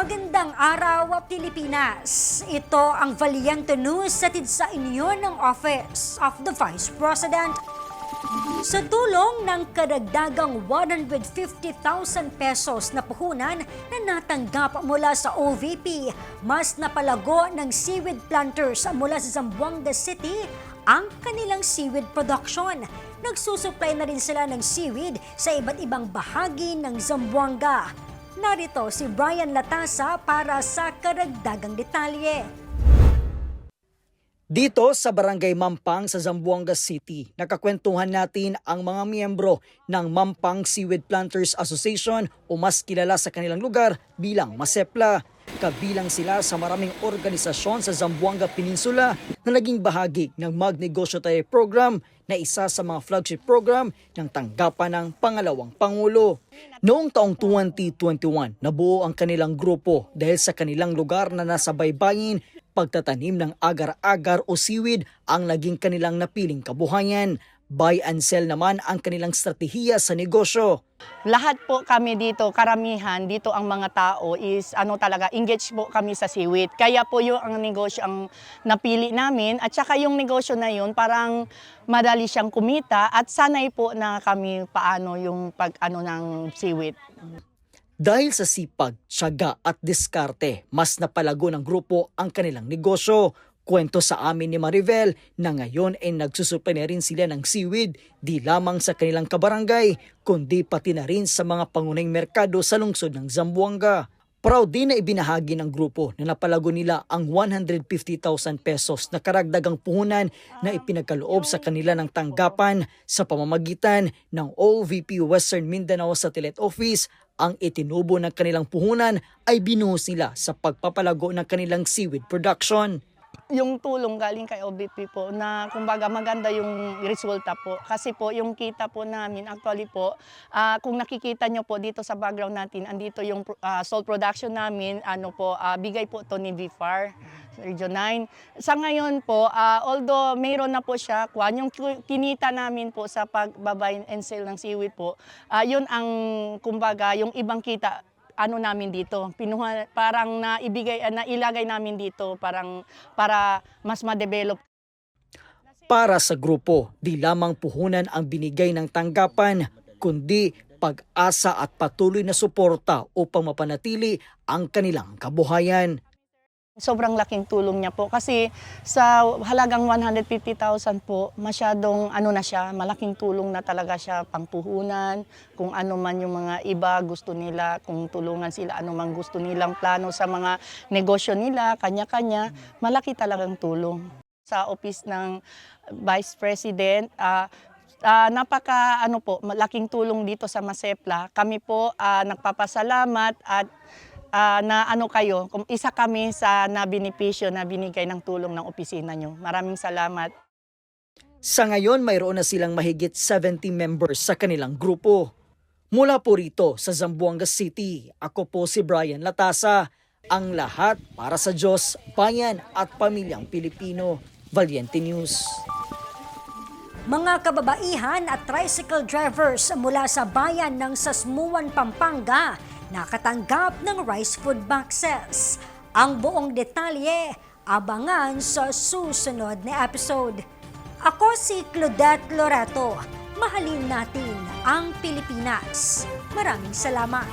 Magandang araw, Pilipinas! Ito ang Valiente News hatid sa inyo ng Office of the Vice President. Sa tulong ng karagdagang 150,000 pesos na puhunan na natanggap mula sa OVP, mas napalago ng seaweed planters mula sa Zamboanga City ang kanilang seaweed production. Nagsusupply na rin sila ng seaweed sa iba't ibang bahagi ng Zamboanga. Narito si Brian Latasa para sa karagdagang detalye. Dito sa Barangay Mampang sa Zamboanga City, nakakwentuhan natin ang mga miyembro ng Mampang Seaweed Planters Association o mas kilala sa kanilang lugar bilang Masepla. Kabilang sila sa maraming organisasyon sa Zamboanga Peninsula na naging bahagi ng Magnegosyo Tayo program na isa sa mga flagship program ng tanggapan ng pangalawang Pangulo. Noong taong 2021, nabuo ang kanilang grupo dahil sa kanilang lugar na nasa baybayin, pagtatanim ng agar-agar o seaweed ang naging kanilang napiling kabuhayan. Buy and sell naman ang kanilang strategiya sa negosyo. Lahat po kami dito, karamihan dito ang mga tao is talaga engaged po kami sa seaweed. Kaya po yung ang negosyo ang napili namin at saka yung negosyo na yun parang madali siyang kumita at sanay po na kami paano yung ng seaweed. Dahil sa sipag, tiyaga at diskarte, mas napalago ng grupo ang kanilang negosyo. Kwento sa amin ni Maribel na ngayon ay nagsusupply na rin sila ng seaweed di lamang sa kanilang kabarangay kundi pati na rin sa mga pangunahing merkado sa lungsod ng Zamboanga. Proud din na ibinahagi ng grupo na napalago nila ang 150,000 pesos na karagdagang puhunan na ipinagkaloob sa kanila ng tanggapan sa pamamagitan ng OVP Western Mindanao Satellite Office. Ang itinubo ng kanilang puhunan ay binuhos nila sa pagpapalago ng kanilang seaweed production. Yung tulong galing kay OVP po na kumbaga maganda yung resulta po. Kasi po yung kita po namin actually po, kung nakikita nyo po dito sa background natin, andito yung salt production namin, bigay po to ni VFAR, Region 9. Sa ngayon po, although mayroon na po siya, yung kinita namin po sa pagbabay and sale ng seaweed po, yun ang kumbaga yung ibang kita, namin dito, parang nailagay namin dito para mas ma-develop. Para sa grupo, di lamang puhunan ang binigay ng tanggapan, kundi pag-asa at patuloy na suporta upang mapanatili ang kanilang kabuhayan. Sobrang laking tulong niya po kasi sa halagang 150,000 po, masyadong na siya, malaking tulong na talaga siya pangpuhunan, kung ano man yung mga iba gusto nila, kung tulungan sila, ano man gusto nilang plano sa mga negosyo nila, kanya-kanya, malaki talagang tulong. Sa office ng Vice President, malaking tulong dito sa Masepla. Kami po nagpapasalamat at kung isa kami sa benepisyo na binigay ng tulong ng opisina nyo. Maraming salamat. Sa ngayon, mayroon na silang mahigit 70 members sa kanilang grupo. Mula po rito sa Zamboanga City, ako po si Brian Latasa. Ang lahat para sa Diyos, bayan at pamilyang Pilipino. Valiente News. Mga kababaihan at tricycle drivers mula sa bayan ng Sasmuan, Pampanga, nakatanggap ng rice food boxes. Ang buong detalye, abangan sa susunod na episode. Ako si Claudette Loreto. Mahalin natin ang Pilipinas. Maraming salamat.